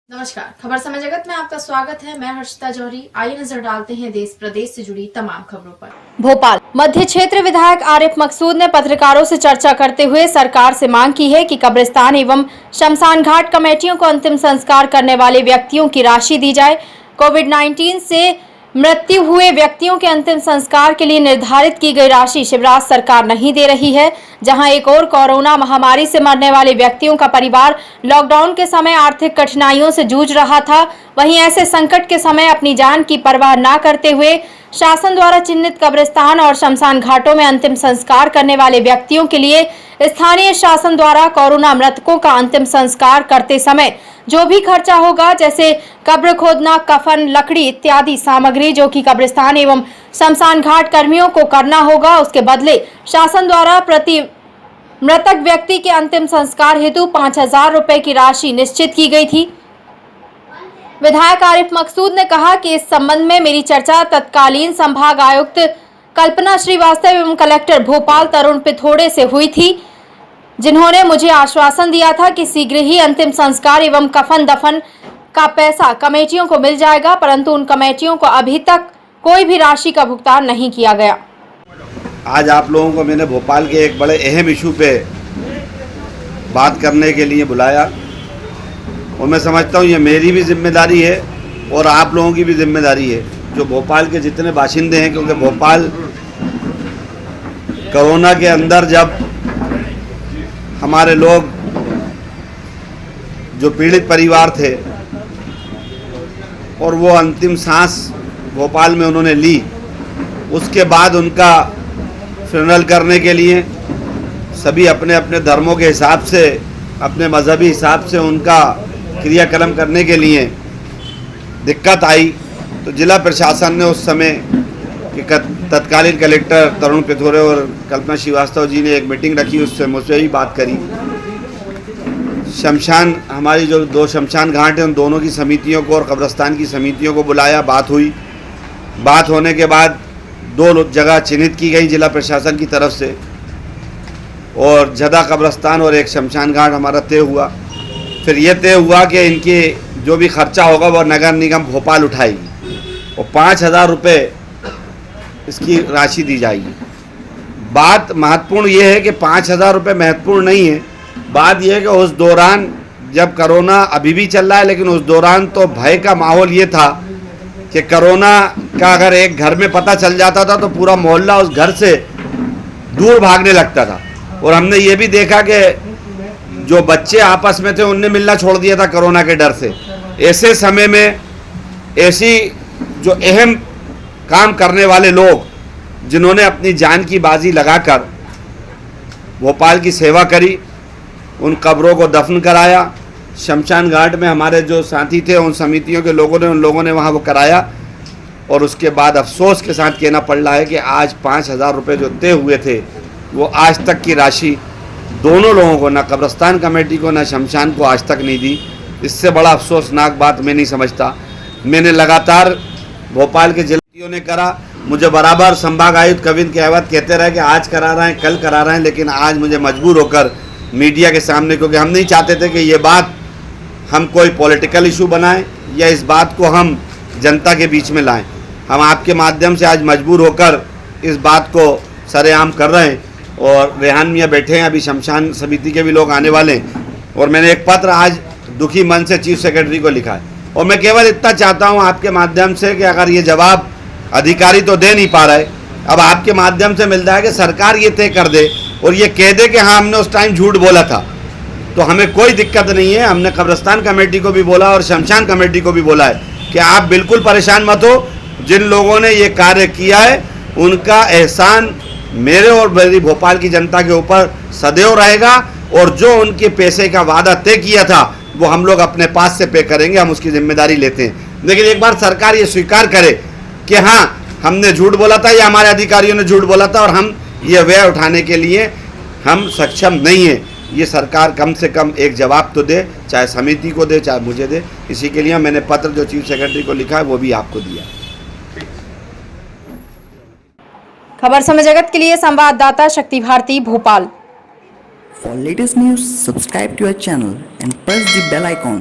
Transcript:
नमस्कार, खबर समय जगत में आपका स्वागत है। मैं हर्षिता जौहरी। आइए नजर डालते हैं देश प्रदेश से जुड़ी तमाम खबरों पर। भोपाल मध्य क्षेत्र विधायक आरिफ मकसूद ने पत्रकारों से चर्चा करते हुए सरकार से मांग की है कि कब्रिस्तान एवं शमशान घाट कमेटियों को अंतिम संस्कार करने वाले व्यक्तियों की राशि दी जाए। कोविड-19 से मृत्यु हुए व्यक्तियों के अंतिम संस्कार के लिए निर्धारित की गई राशि शिवराज सरकार नहीं दे रही है। जहां एक और कोरोना महामारी से मरने वाले व्यक्तियों का परिवार लॉकडाउन के समय आर्थिक कठिनाइयों से जूझ रहा था, वहीं ऐसे संकट के समय अपनी जान की परवाह न करते हुए शासन द्वारा चिन्हित कब्रिस्तान और शमशान घाटों में अंतिम संस्कार करने वाले व्यक्तियों के लिए स्थानीय शासन द्वारा कोरोना मृतकों का अंतिम संस्कार करते समय जो भी खर्चा होगा, जैसे कब्र खोदना, कफन, लकड़ी इत्यादि सामग्री जो कि कब्रिस्तान एवं शमशान घाट कर्मियों को करना होगा, उसके बदले शासन द्वारा प्रति मृतक व्यक्ति के अंतिम संस्कार हेतु 5,000 रुपए की राशि निश्चित की गई थी। विधायक आरिफ मकसूद ने कहा कि इस संबंध में मेरी चर्चा तत्कालीन संभाग आयुक्त कल्पना श्रीवास्तव एवं कलेक्टर भोपाल तरुण पिथोड़े से हुई थी, जिन्होंने मुझे आश्वासन दिया था कि शीघ्र ही अंतिम संस्कार एवं कफन दफन का पैसा कमेटियों को मिल जाएगा, परंतु उन कमेटियों को अभी तक कोई भी राशि का भुगतान नहीं किया गया। आज आप लोगों को मैंने भोपाल के एक बड़े अहम इशू पे बात करने के लिए बुलाया और मैं समझता हूँ ये मेरी भी जिम्मेदारी है और आप लोगों की भी जिम्मेदारी है, जो भोपाल के जितने बाशिंदे हैं, क्योंकि भोपाल कोरोना के अंदर जब हमारे लोग जो पीड़ित परिवार थे और वो अंतिम सांस भोपाल में उन्होंने ली, उसके बाद उनका फ्यूनरल करने के लिए सभी अपने अपने धर्मों के हिसाब से, अपने मजहबी हिसाब से उनका क्रियाक्रम करने के लिए दिक्कत आई, तो जिला प्रशासन ने उस समय कि तत्कालीन कलेक्टर तरुण पिथोड़े और कल्पना श्रीवास्तव जी ने एक मीटिंग रखी, उससे मुझसे भी बात करी। शमशान, हमारी जो 2 शमशान घाट हैं, उन दोनों की समितियों को और कब्रिस्तान की समितियों को बुलाया, बात हुई। बात होने के बाद 2 जगह चिन्हित की गई जिला प्रशासन की तरफ से और जदा कब्रिस्तान और एक शमशान घाट हमारा तय हुआ। फिर ये तय हुआ कि इनके जो भी खर्चा होगा वो नगर निगम भोपाल उठाएगी और 5,000 रुपये इसकी राशि दी जाएगी। बात महत्वपूर्ण ये है कि 5,000 रुपये महत्वपूर्ण नहीं है, बात यह है कि उस दौरान जब कोरोना अभी भी चल रहा है, लेकिन उस दौरान तो भय का माहौल ये था कि कोरोना का अगर एक घर में पता चल जाता था तो पूरा मोहल्ला उस घर से दूर भागने लगता था। और हमने ये भी देखा कि जो बच्चे आपस में थे उनने मिलना छोड़ दिया था कोरोना के डर से। ऐसे समय में ऐसी जो अहम काम करने वाले लोग, जिन्होंने अपनी जान की बाजी लगाकर भोपाल की सेवा करी, उन कब्रों को दफन कराया। शमशान घाट में हमारे जो साथी थे, उन समितियों के लोगों ने, उन लोगों ने वहाँ वो कराया और उसके बाद अफसोस के साथ कहना पड़ रहा है कि आज 5,000 रुपये जो तय हुए थे वो आज तक की राशि दोनों लोगों को, ना कब्रिस्तान कमेटी को ना शमशान को, आज तक नहीं दी। इससे बड़ा अफसोसनाक बात मैं नहीं समझता। मैंने लगातार भोपाल के जिलों ने करा, मुझे बराबर संभाग आयुक्त कविंद कहवत कहते रहे कि आज करा रहे हैं, कल करा रहे हैं, लेकिन आज मुझे मजबूर होकर मीडिया के सामने, क्योंकि हम नहीं चाहते थे कि ये बात हम कोई पॉलिटिकल इशू बनाएं या इस बात को हम जनता के बीच में लाएं, हम आपके माध्यम से आज मजबूर होकर इस बात को सरेआम कर रहे हैं। और रेहान मियाँ बैठे हैं, अभी शमशान समिति के भी लोग आने वाले हैं और मैंने एक पत्र आज दुखी मन से चीफ सेक्रेटरी को लिखा है और मैं केवल इतना चाहता हूँ आपके माध्यम से कि अगर ये जवाब अधिकारी तो दे नहीं पा रहे, अब आपके माध्यम से मिल जाए कि सरकार ये तय कर दे और ये कह दे कि हाँ हमने उस टाइम झूठ बोला था, तो हमें कोई दिक्कत नहीं है। हमने कब्रिस्तान कमेटी को भी बोला और शमशान कमेटी को भी बोला है कि आप बिल्कुल परेशान मत हो, जिन लोगों ने ये कार्य किया है उनका एहसान मेरे और मेरी भोपाल की जनता के ऊपर सदैव रहेगा और जो उनके पैसे का वादा तय किया था वो हम लोग अपने पास से पे करेंगे, हम उसकी जिम्मेदारी लेते हैं। लेकिन एक बार सरकार ये स्वीकार करे कि हाँ हमने झूठ बोला था या हमारे अधिकारियों ने झूठ बोला था और हम ये व्यय उठाने के लिए हम सक्षम नहीं है, ये सरकार कम से कम एक जवाब तो दे, चाहे समिति को दे चाहे मुझे दे। इसी के लिए मैंने पत्र जो चीफ सेक्रेटरी को लिखा है वो भी आपको दिया। खबर समय जगत के लिए संवाददाता शक्ति Bharti, Bhopal. For latest news, subscribe to our channel and press the bell icon.